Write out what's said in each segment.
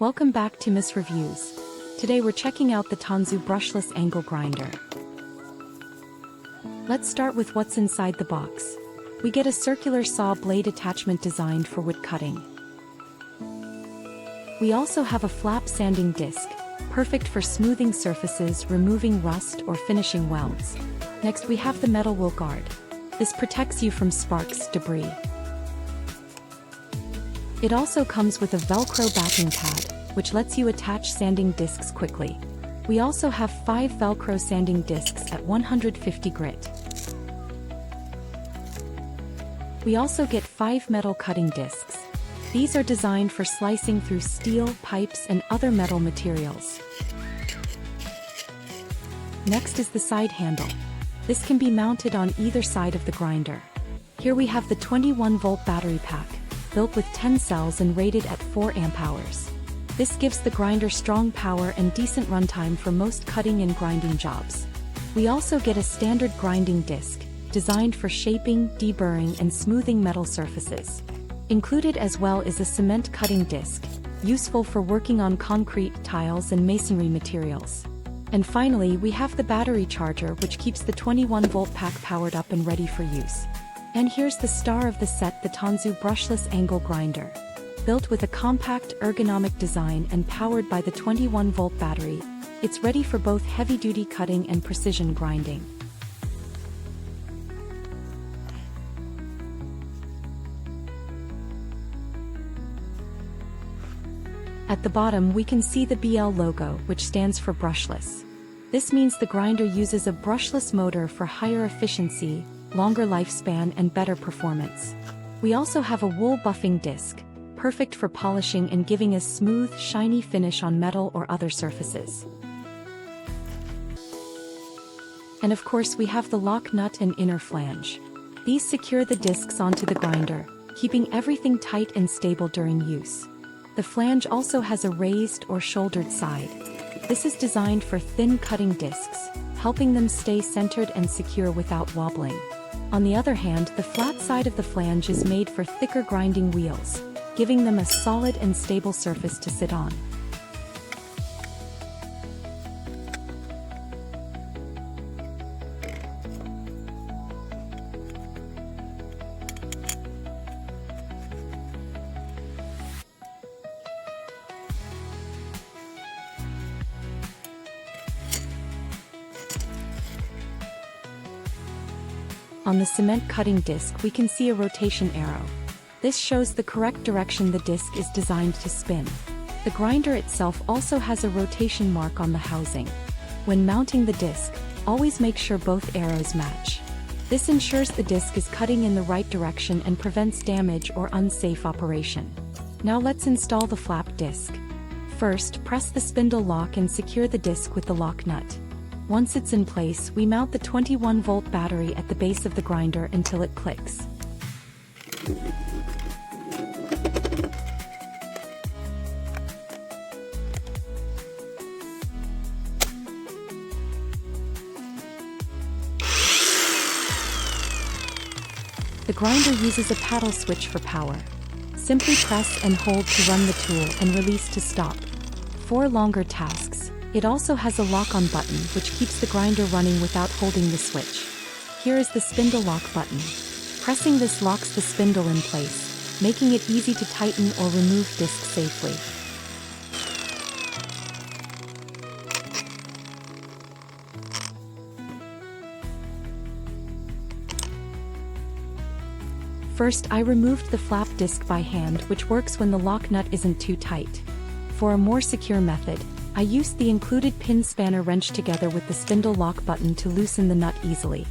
Welcome back to Miss Reviews. Today we're checking out the Tanzu Brushless Angle Grinder. Let's start with what's inside the box. We get a circular saw blade attachment designed for wood cutting. We also have a flap sanding disc, perfect for smoothing surfaces, removing rust, or finishing welds. Next we have the metal wool guard. This protects you from sparks, debris. It also comes with a Velcro backing pad, which lets you attach sanding discs quickly. We also have 5 Velcro sanding discs at 150 grit. We also get 5 metal cutting discs. These are designed for slicing through steel, pipes, and other metal materials. Next is the side handle. This can be mounted on either side of the grinder. Here we have the 21-volt battery pack, built with 10 cells and rated at 4 amp hours. This gives the grinder strong power and decent runtime for most cutting and grinding jobs. We also get a standard grinding disc, designed for shaping, deburring, and smoothing metal surfaces. Included as well is a cement cutting disc, useful for working on concrete, tiles, and masonry materials. And finally, we have the battery charger, which keeps the 21-volt pack powered up and ready for use. And here's the star of the set, the Tanzu Brushless Angle Grinder. Built with a compact, ergonomic design and powered by the 21-volt battery, it's ready for both heavy-duty cutting and precision grinding. At the bottom we can see the BL logo, which stands for brushless. This means the grinder uses a brushless motor for higher efficiency, longer lifespan, and better performance. We also have a wool buffing disc, perfect for polishing and giving a smooth, shiny finish on metal or other surfaces. And of course we have the lock nut and inner flange. These secure the discs onto the grinder, keeping everything tight and stable during use. The flange also has a raised or shouldered side. This is designed for thin cutting discs, helping them stay centered and secure without wobbling. On the other hand, the flat side of the flange is made for thicker grinding wheels, giving them a solid and stable surface to sit on. On the cement cutting disc we can see a rotation arrow. This shows the correct direction the disc is designed to spin. The grinder itself also has a rotation mark on the housing. When mounting the disc, always make sure both arrows match. This ensures the disc is cutting in the right direction and prevents damage or unsafe operation. Now let's install the flap disc. First, press the spindle lock and secure the disc with the lock nut. Once it's in place, we mount the 21-volt battery at the base of the grinder until it clicks. The grinder uses a paddle switch for power. Simply press and hold to run the tool and release to stop. For longer tasks, it also has a lock-on button which keeps the grinder running without holding the switch. Here is the spindle lock button. Pressing this locks the spindle in place, making it easy to tighten or remove discs safely. First, I removed the flap disc by hand, which works when the lock nut isn't too tight. For a more secure method, I used the included pin spanner wrench together with the spindle lock button to loosen the nut easily.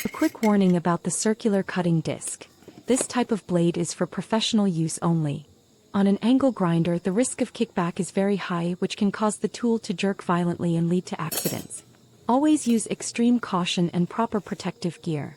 A quick warning about the circular cutting disc. This type of blade is for professional use only. On an angle grinder, the risk of kickback is very high, which can cause the tool to jerk violently and lead to accidents. Always use extreme caution and proper protective gear.